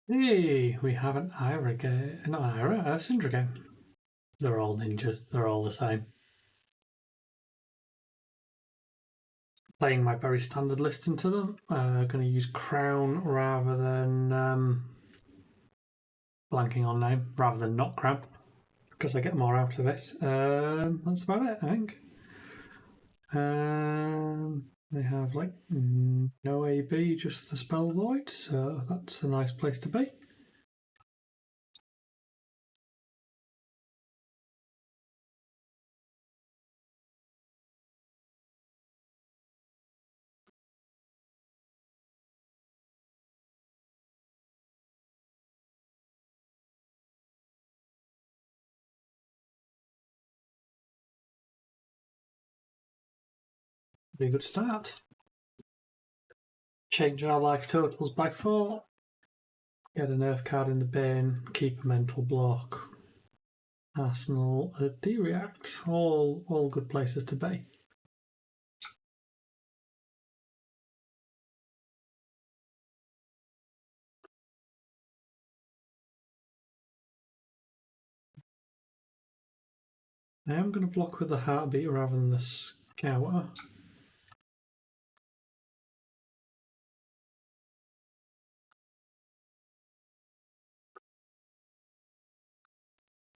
Hey, we have an Ira game. Not an Ira, a Cindra game. They're all ninjas. They're all the same. Playing my very standard list into them. Going to use Crown rather than blanking on name, rather than not Crown, because I get more out of it. That's about it, I think. They have like no AB, just the spell void, so that's a nice place to be. Pretty good start. Change our life totals by 4. Get a nerf card in the bin, keep a mental block. Arsenal, a D-React, all good places to be. I am going to block with the Heartbeat rather than the Scouter.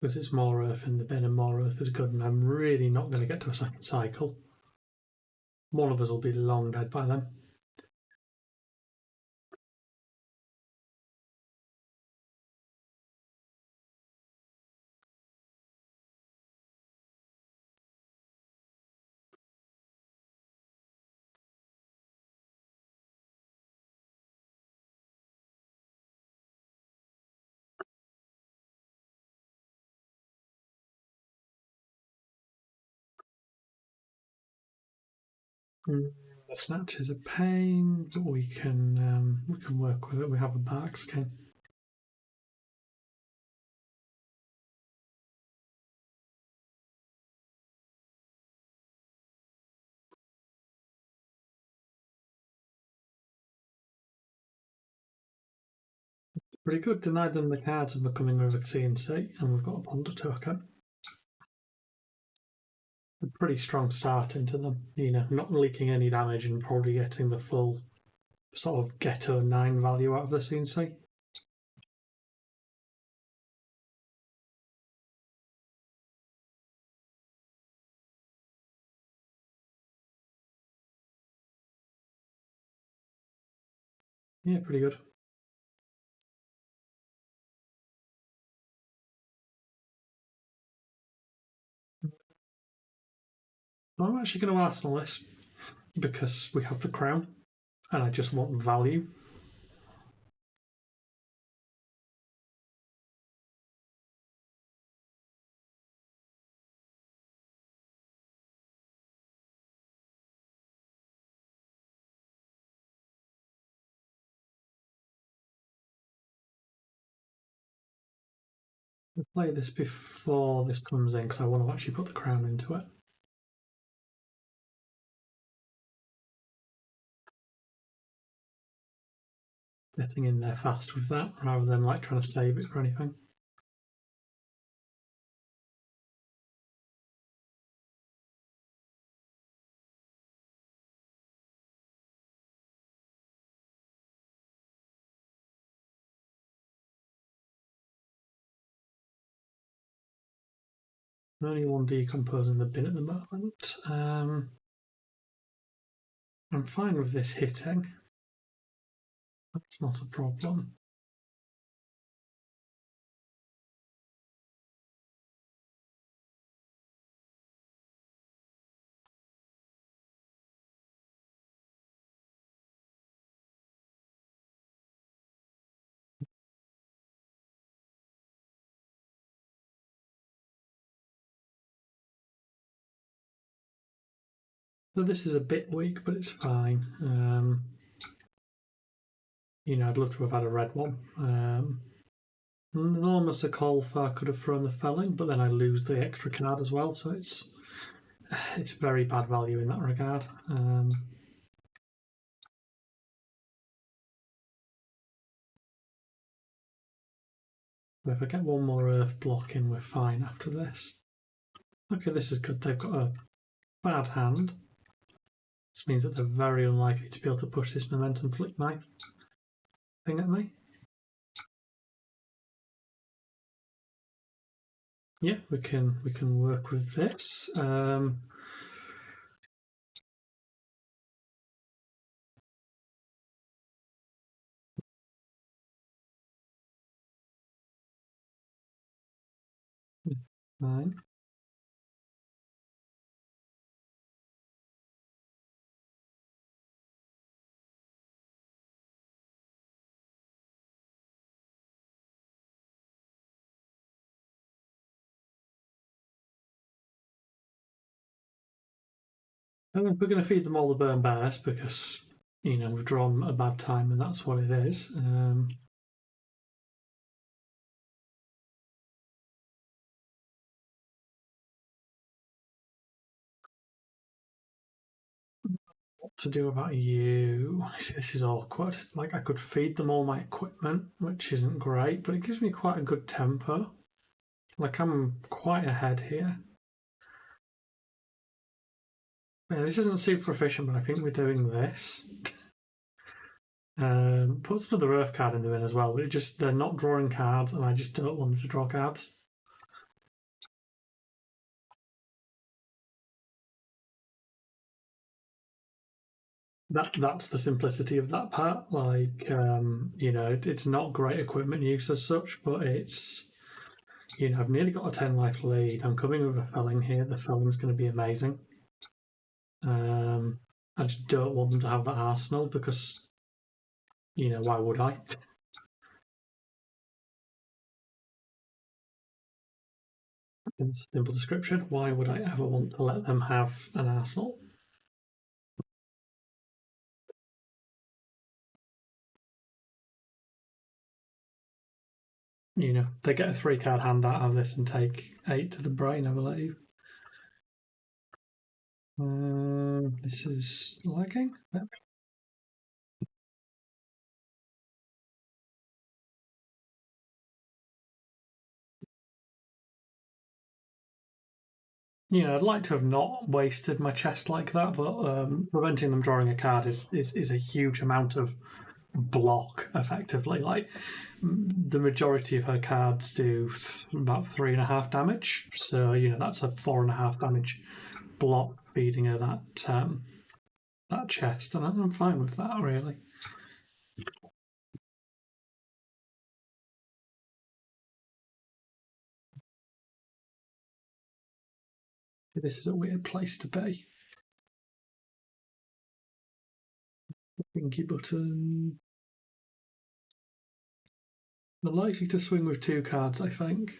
Because it's more Earth in the bin and more Earth is good, and I'm really not going to get to a second cycle. One of us will be long dead by then. The Snatch is a pain, but we can work with it. We have a back skin. Pretty good. Denied them the cards of becoming over CNC, and we've got a Ponder token. A pretty strong start into them, not leaking any damage and probably getting the full sort of ghetto 9 value out of the CNC. Yeah, pretty good. I'm actually going to Arsenal this because we have the crown and I just want value. We'll play this before this comes in because I want to actually put the crown into it. Getting in there fast with that rather than like trying to save it for anything. Only one decompose in the bin at the moment. I'm fine with this hitting. That's not a problem. So this is a bit weak, but it's fine. I'd love to have had a red one. Enormous Akolfa could have thrown the felling, but then I lose the extra card as well, so it's very bad value in that regard. So if I get one more earth block in, we're fine after this. Okay, this is good. They've got a bad hand. This means that they're very unlikely to be able to push this momentum flick knife thing at me. Yeah, we can work with this. Fine. And we're going to feed them all the burn bears because, you know, we've drawn a bad time and that's what it is. What to do about you? This is awkward. Like, I could feed them all my equipment, which isn't great, but it gives me quite a good tempo. Like, I'm quite ahead here. Yeah, this isn't super efficient, but I think we're doing this. Puts another earth card in the bin as well, but they're not drawing cards, and I just don't want them to draw cards. That's the simplicity of that part. Like, you know, it's not great equipment use as such, but it's, you know, I've nearly got a 10 life lead. I'm coming with a felling here. The felling's going to be amazing. I just don't want them to have that arsenal because, you know, why would I? In simple description, why would I ever want to let them have an arsenal? You know, they get a 3-card hand out of this and take 8 to the brain, I believe. This is lagging. Yep. You know, I'd like to have not wasted my chest like that, but preventing them drawing a card is a huge amount of block, effectively. Like, the majority of her cards do about 3.5 damage, so you know that's a 4.5 damage block feeding her that chest, and I'm fine with that, really. This is a weird place to be. Pinky button. They're likely to swing with 2 cards, I think.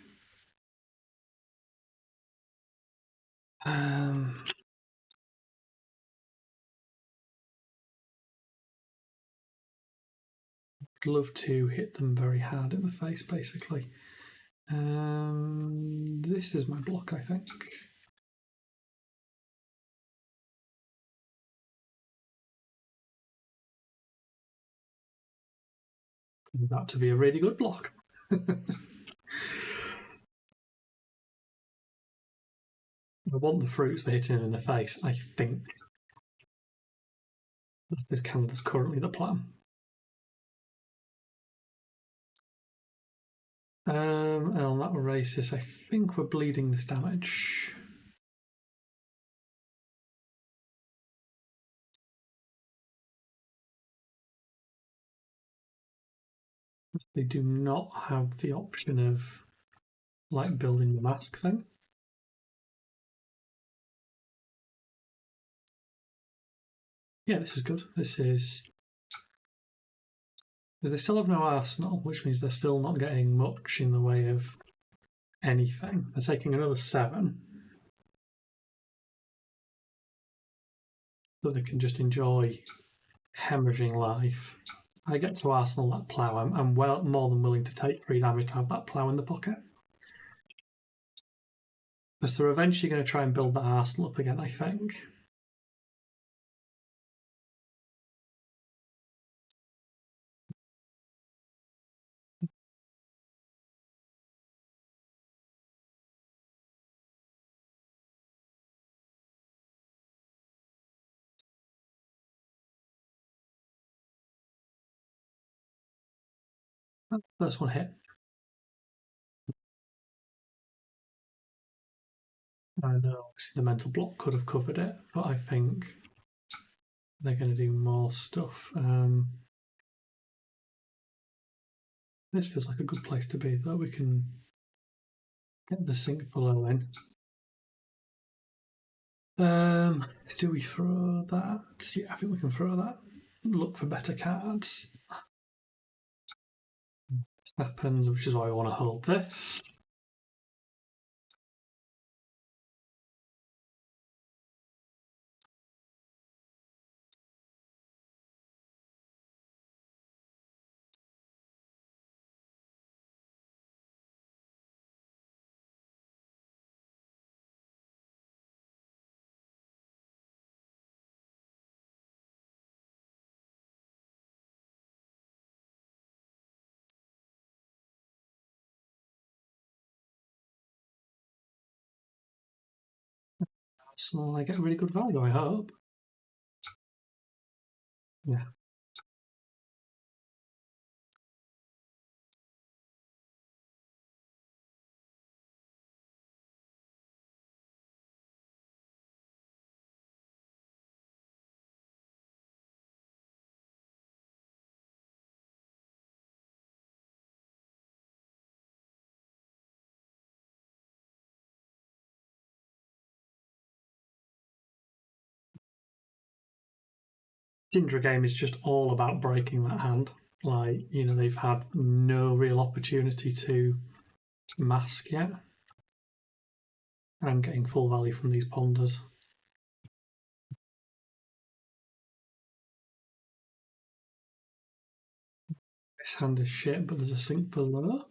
I'd love to hit them very hard in the face, basically. This is my block, I think. That to be a really good block. I want the fruits for hitting in the face, I think. That is kind of currently the plan. And on that basis, I think we're bleeding this damage. They do not have the option of like building the mask thing. Yeah, this is good. They still have no arsenal, which means they're still not getting much in the way of anything. They're taking another 7. So they can just enjoy hemorrhaging life. I get to arsenal that plough. I'm well more than willing to take 3 damage to have that plough in the pocket. Because they're eventually going to try and build that arsenal up again, I think. First one hit. I know obviously the mental block could have covered it, but I think they're going to do more stuff. This feels like a good place to be, though. We can get the sink below in. Do we throw that? Yeah, I think we can throw that. Look for better cards. Happens, which is why I want to hold this. So I get a really good value, I hope. Yeah. Cindra game is just all about breaking that hand. Like, they've had no real opportunity to mask yet. I'm getting full value from these ponders. This hand is shit, but there's a sink below.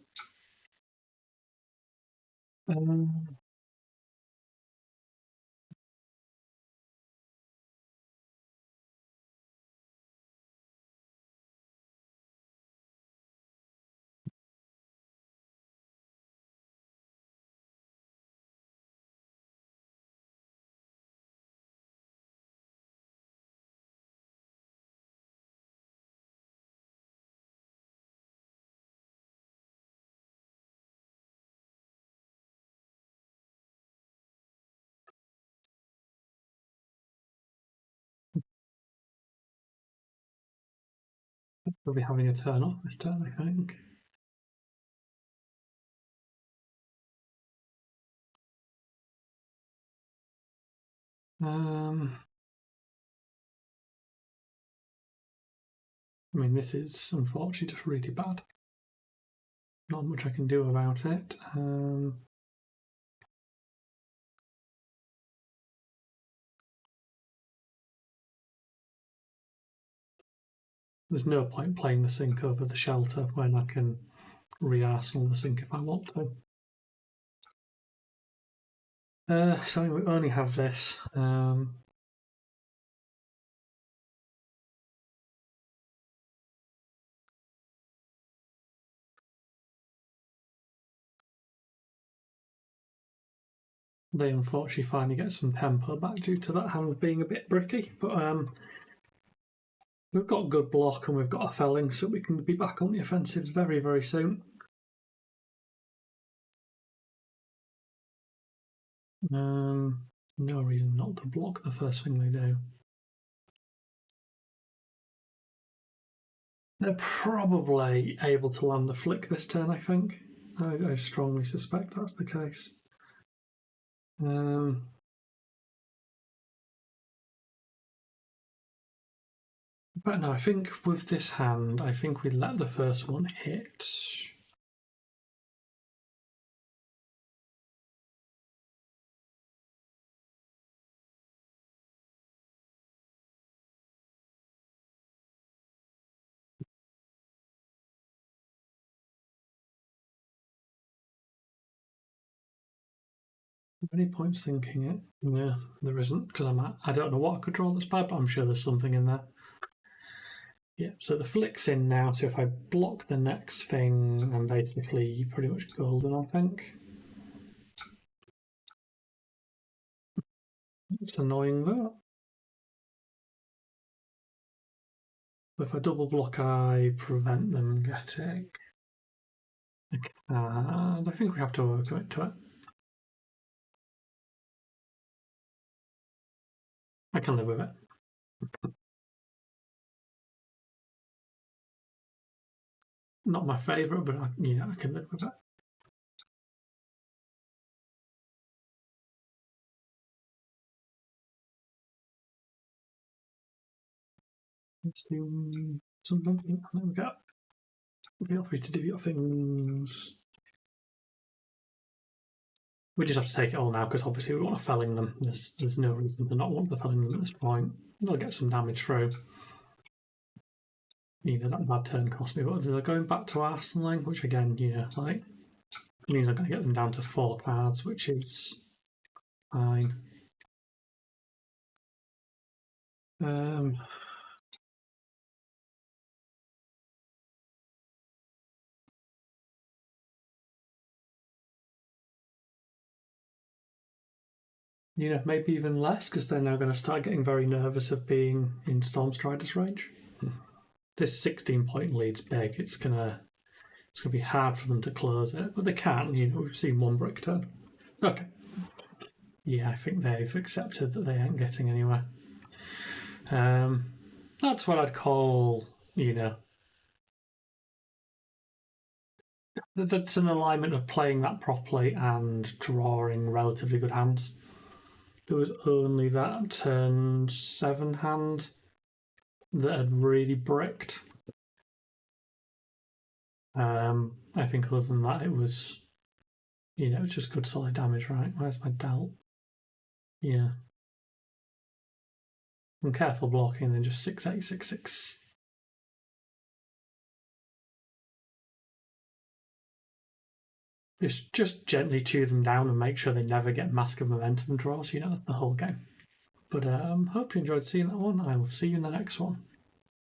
We'll be having a turn off this turn, I think. This is unfortunately just really bad. Not much I can do about it. There's no point playing the sink over the shelter when I can re-arsenal the sink if I want to. So we only have this. They unfortunately finally get some tempo back due to that hand being a bit bricky, but we've got good block and we've got a felling, so we can be back on the offensive very, very soon. No reason not to block the first thing they do. They're probably able to land the flick this turn, I think. I strongly suspect that's the case. But no, I think with this hand, I think we let the first one hit. Any points thinking it? No, there isn't, because I don't know what I could draw that's bad, but I'm sure there's something in there. Yeah, so the flick's in now, so if I block the next thing, I'm basically pretty much golden, I think. It's annoying though. If I double block, I prevent them getting. And I think we have to overcommit to it. I can live with it. Not my favourite, but I can live with it. Let's do something. There we go. Feel free to do your things. We just have to take it all now because obviously we want to felling them. There's no reason to not want to felling them at this point. They'll get some damage through. That bad turn cost me, but they're going back to Arsenal, which again, like means I'm going to get them down to 4 cards, which is fine. Maybe even less because they're now going to start getting very nervous of being in Stormstrider's range. This 16-point lead's big. It's gonna be hard for them to close it, but they can. We've seen one brick turn. Okay. Yeah, I think they've accepted that they ain't getting anywhere. That's what I'd call, that's an alignment of playing that properly and drawing relatively good hands. There was only that turn 7 hand that had really bricked. I think other than that, it was, just good solid damage, right? Where's my dealt? Yeah. And careful blocking, and then just 6-8, 6-6. Just gently chew them down and make sure they never get Mask of Momentum draws, the whole game. But hope you enjoyed seeing that one. I will see you in the next one.